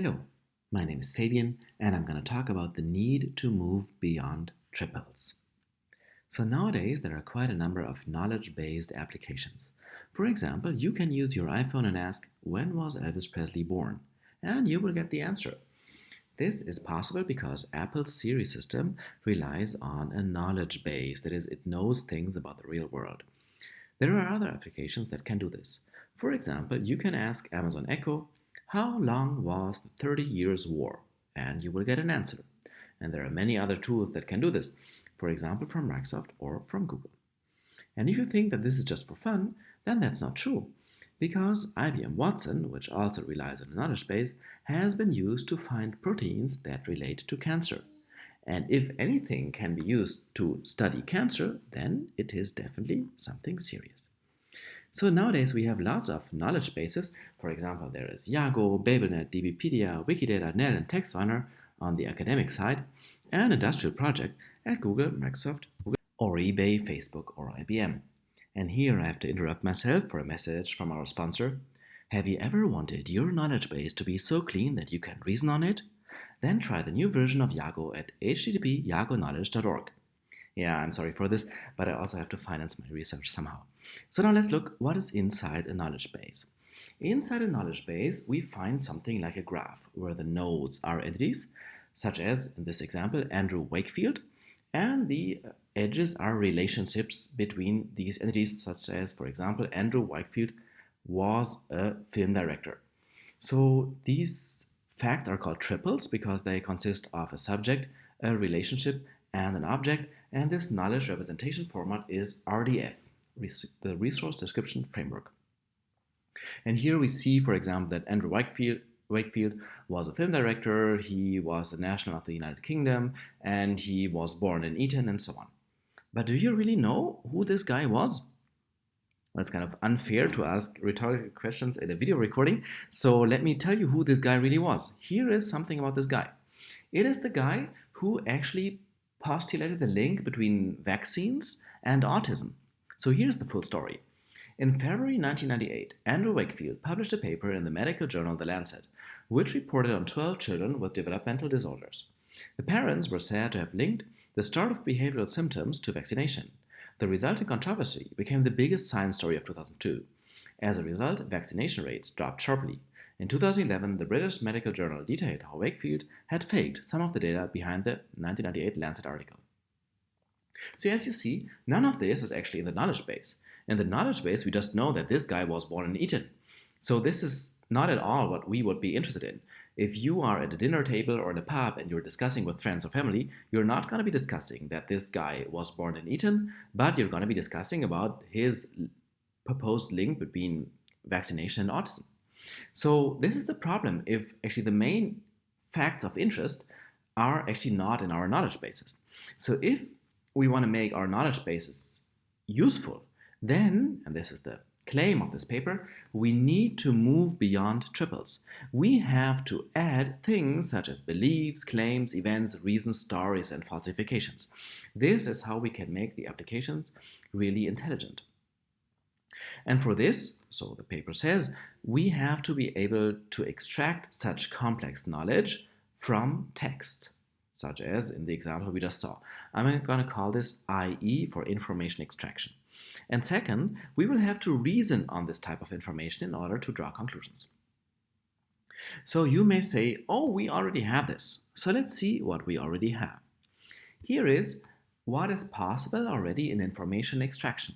Hello, my name is Fabian and I'm going to talk about the need to move beyond triples. So nowadays there are quite a number of knowledge-based applications. For example, you can use your iPhone and ask, when was Elvis Presley born? And you will get the answer. This is possible because Apple's Siri system relies on a knowledge base, that is, it knows things about the real world. There are other applications that can do this. For example, you can ask Amazon Echo, how long was the 30 Years' War? And you will get an answer. And there are many other tools that can do this, for example from Microsoft or from Google. And if you think that this is just for fun, then that's not true, because IBM Watson, which also relies on a knowledge base, has been used to find proteins that relate to cancer. And if anything can be used to study cancer, then it is definitely something serious. So nowadays we have lots of knowledge bases. For example, there is Yago, BabelNet, DBpedia, Wikidata, NEL, and TextRunner on the academic side, and industrial project at Google, Microsoft, or eBay, Facebook, or IBM. And here I have to interrupt myself for a message from our sponsor. Have you ever wanted your knowledge base to be so clean that you can reason on it? Then try the new version of Yago at http://yagonowledge.org. Yeah, I'm sorry for this, but I also have to finance my research somehow. So now let's look what is inside a knowledge base. Inside a knowledge base, we find something like a graph, where the nodes are entities, such as, in this example, Andrew Wakefield, and the edges are relationships between these entities, such as, for example, Andrew Wakefield was a film director. So these facts are called triples because they consist of a subject, a relationship, and an object, and this knowledge representation format is RDF, the Resource Description Framework. And here we see, for example, that Andrew Wakefield was a film director, he was a national of the United Kingdom, and he was born in Eton, and so on. But do you really know who this guy was? Well, it's kind of unfair to ask rhetorical questions in a video recording, so let me tell you who this guy really was. Here is something about this guy. It is the guy who actually postulated the link between vaccines and autism. So here's the full story. In February 1998, Andrew Wakefield published a paper in the medical journal The Lancet, which reported on 12 children with developmental disorders. The parents were said to have linked the start of behavioral symptoms to vaccination. The resulting controversy became the biggest science story of 2002. As a result, vaccination rates dropped sharply. In 2011, the British Medical Journal detailed how Wakefield had faked some of the data behind the 1998 Lancet article. So as you see, none of this is actually in the knowledge base. In the knowledge base, we just know that this guy was born in Eton. So this is not at all what we would be interested in. If you are at a dinner table or in a pub and you're discussing with friends or family, you're not going to be discussing that this guy was born in Eton, but you're going to be discussing about his proposed link between vaccination and autism. So this is the problem if actually the main facts of interest are actually not in our knowledge bases. So if we want to make our knowledge bases useful, then, and this is the claim of this paper, we need to move beyond triples. We have to add things such as beliefs, claims, events, reasons, stories, and falsifications. This is how we can make the applications really intelligent. And for this, so the paper says, we have to be able to extract such complex knowledge from text, such as in the example we just saw. I'm going to call this IE for information extraction. And second, we will have to reason on this type of information in order to draw conclusions. So you may say, oh, we already have this. So let's see what we already have. Here is what is possible already in information extraction.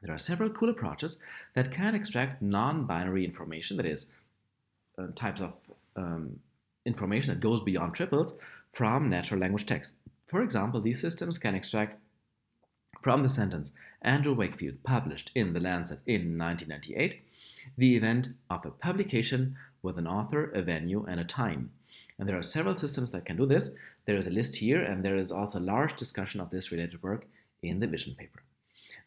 There are several cool approaches that can extract non-binary information, that is, types of information that goes beyond triples from natural language text. For example, these systems can extract from the sentence, Andrew Wakefield published in The Lancet in 1998, the event of a publication with an author, a venue, and a time. And there are several systems that can do this. There is a list here, and there is also a large discussion of this related work in the vision paper.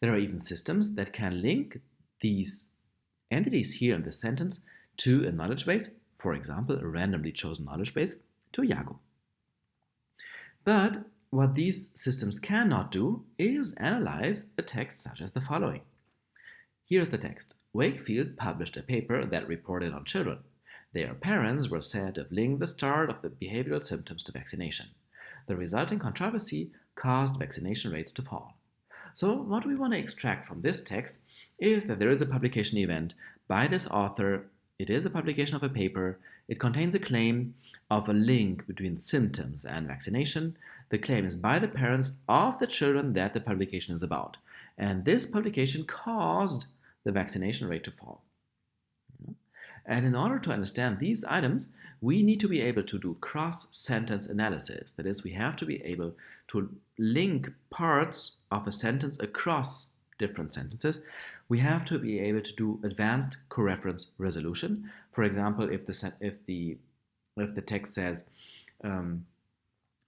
There are even systems that can link these entities here in this sentence to a knowledge base, for example, a randomly chosen knowledge base, to Yago. But what these systems cannot do is analyze a text such as the following. Here's the text. Wakefield published a paper that reported on children. Their parents were said to have linked the start of the behavioral symptoms to vaccination. The resulting controversy caused vaccination rates to fall. So what we want to extract from this text is that there is a publication event by this author. It is a publication of a paper. It contains a claim of a link between symptoms and vaccination. The claim is by the parents of the children that the publication is about. And this publication caused the vaccination rate to fall. And in order to understand these items, we need to be able to do cross-sentence analysis. That is, we have to be able to link parts of a sentence across different sentences. We have to be able to do advanced coreference resolution. For example, if the text says,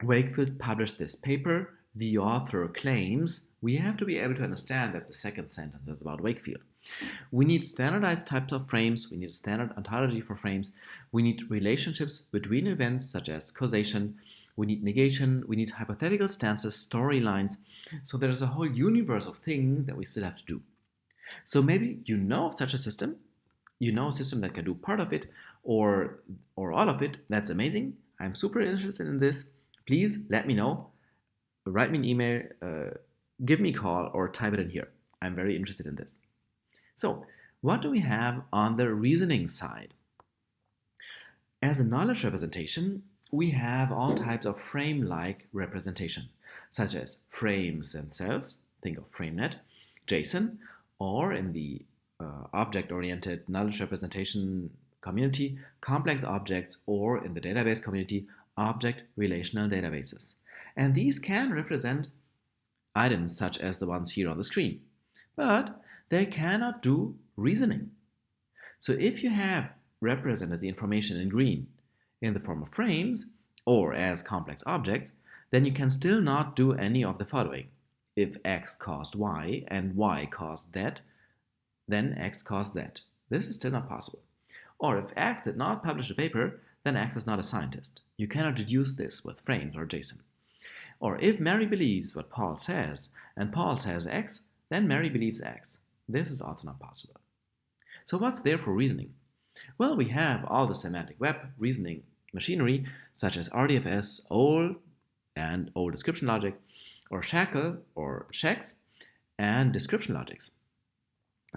Wakefield published this paper, the author claims, we have to be able to understand that the second sentence is about Wakefield. We need standardized types of frames, we need a standard ontology for frames, we need relationships between events such as causation, we need negation, we need hypothetical stances, storylines. So there's a whole universe of things that we still have to do. So maybe you know of such a system, you know a system that can do part of it or all of it. That's amazing. I'm super interested in this. Please let me know. Write me an email, give me a call, or type it in here. I'm very interested in this. So, what do we have on the reasoning side? As a knowledge representation, we have all types of frame-like representation, such as frames themselves, think of FrameNet, JSON, or in the object-oriented knowledge representation community, complex objects, or in the database community, object relational databases. And these can represent items such as the ones here on the screen, but they cannot do reasoning. So if you have represented the information in green in the form of frames or as complex objects, then you can still not do any of the following. If x caused y and y caused that, then x caused that. This is still not possible. Or if x did not publish a paper, then x is not a scientist. You cannot deduce this with frames or JSON. Or if Mary believes what Paul says and Paul says x, then Mary believes x. This is also not possible. So what's there for reasoning? Well, we have all the semantic web reasoning machinery, such as RDFS, OL, and OL description logic, or Shackle, or Shacks, and description logics.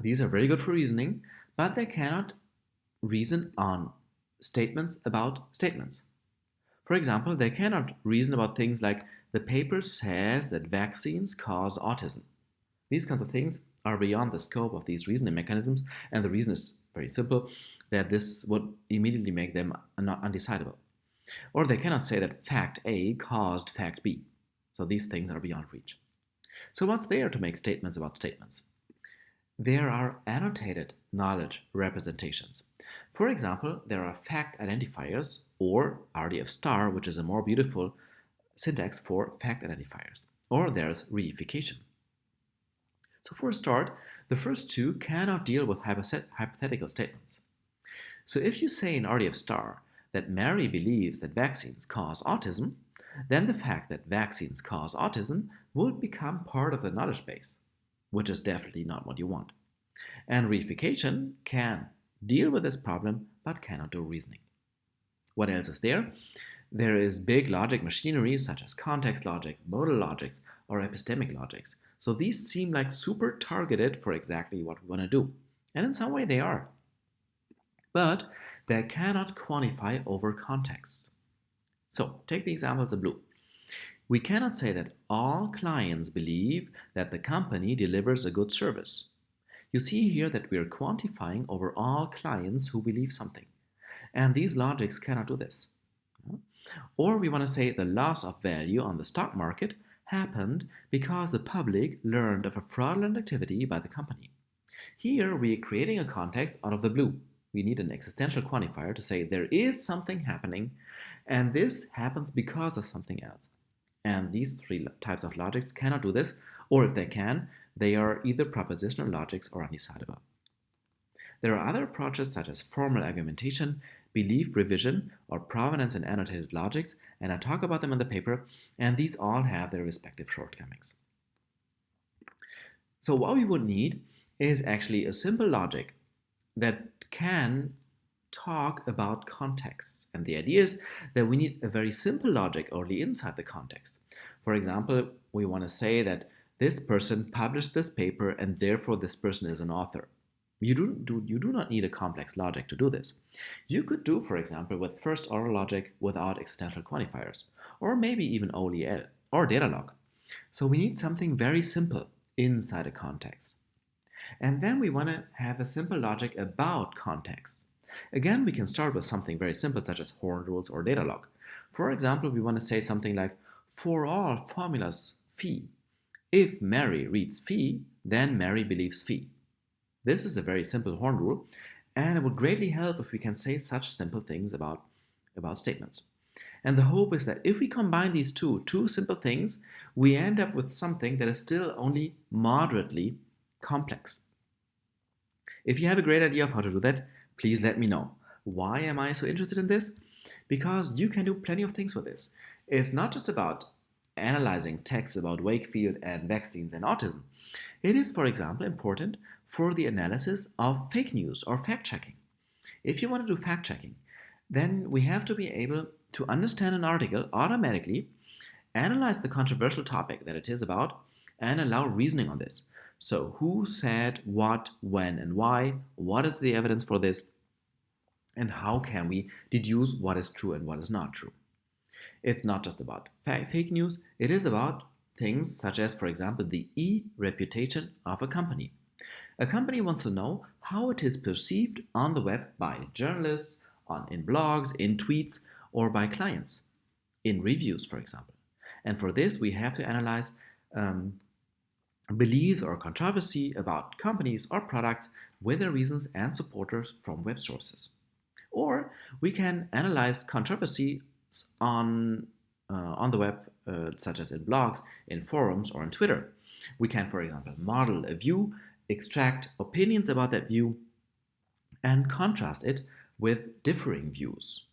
These are very good for reasoning, but they cannot reason on statements about statements. For example, they cannot reason about things like the paper says that vaccines cause autism. These kinds of things are beyond the scope of these reasoning mechanisms, and the reason is very simple, that this would immediately make them not undecidable. Or they cannot say that fact A caused fact B. So these things are beyond reach. So what's there to make statements about statements? There are annotated knowledge representations. For example, there are fact identifiers, or RDF star, which is a more beautiful syntax for fact identifiers. Or there's reification. So for a start, the first two cannot deal with hypothetical statements. So if you say in RDF star that Mary believes that vaccines cause autism, then the fact that vaccines cause autism would become part of the knowledge base, which is definitely not what you want. And reification can deal with this problem, but cannot do reasoning. What else is there? There is big logic machinery such as context logic, modal logics, or epistemic logics. So these seem like super targeted for exactly what we want to do. And in some way they are. But they cannot quantify over contexts. So take the examples in blue. We cannot say that all clients believe that the company delivers a good service. You see here that we are quantifying over all clients who believe something. And these logics cannot do this. Or we want to say the loss of value on the stock market happened because the public learned of a fraudulent activity by the company. Here we are creating a context out of the blue. We need an existential quantifier to say there is something happening, and this happens because of something else. And these three types of logics cannot do this, or if they can, they are either propositional logics or undecidable. There are other approaches such as formal argumentation, belief revision, or provenance and annotated logics, and I talk about them in the paper, and these all have their respective shortcomings. So what we would need is actually a simple logic that can talk about contexts. And the idea is that we need a very simple logic only inside the context. For example, we want to say that this person published this paper and therefore this person is an author. You do not need a complex logic to do this. You could do, for example, with first order logic without accidental quantifiers, or maybe even OLEL or data log. So we need something very simple inside a context. And then we want to have a simple logic about context. Again, we can start with something very simple such as horn rules or data log. For example, we want to say something like, for all formulas phi, if Mary reads phi, then Mary believes phi. This is a very simple horn rule, and it would greatly help if we can say such simple things about statements. And the hope is that if we combine these two simple things, we end up with something that is still only moderately complex. If you have a great idea of how to do that, please let me know. Why am I so interested in this? Because you can do plenty of things with this. It's not just about analyzing texts about Wakefield and vaccines and autism. It is, for example, important for the analysis of fake news or fact-checking. If you want to do fact-checking, then we have to be able to understand an article automatically, analyze the controversial topic that it is about, and allow reasoning on this. So who said what, when, and why? What is the evidence for this? And how can we deduce what is true and what is not true? It's not just about fake news. It is about things such as, for example, the reputation of a company. A company wants to know how it is perceived on the web by journalists, in blogs, in tweets, or by clients, in reviews, for example. And for this, we have to analyze beliefs or controversy about companies or products with their reasons and supporters from web sources. Or we can analyze controversy on the web, such as in blogs, in forums, or on Twitter. We can, for example, model a view, extract opinions about that view, and contrast it with differing views.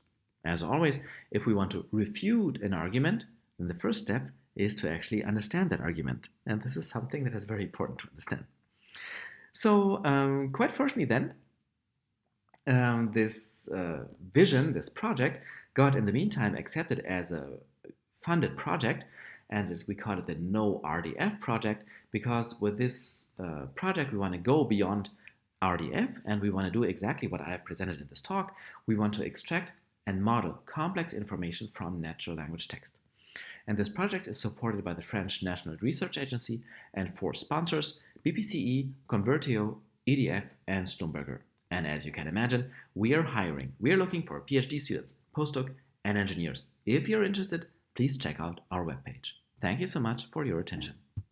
As always, if we want to refute an argument, then the first step is to actually understand that argument. And this is something that is very important to understand. So, quite fortunately then, this vision, this project, got in the meantime accepted as a funded project, and as we call it the No RDF project, because with this project we want to go beyond RDF and we want to do exactly what I have presented in this talk. We want to extract and model complex information from natural language text. And this project is supported by the French National Research Agency and 4 sponsors: BPCE, Converteo, EDF, and Schlumberger. And as you can imagine, we are hiring. We are looking for PhD students, postdoc, and engineers. If you're interested, please check out our webpage. Thank you so much for your attention.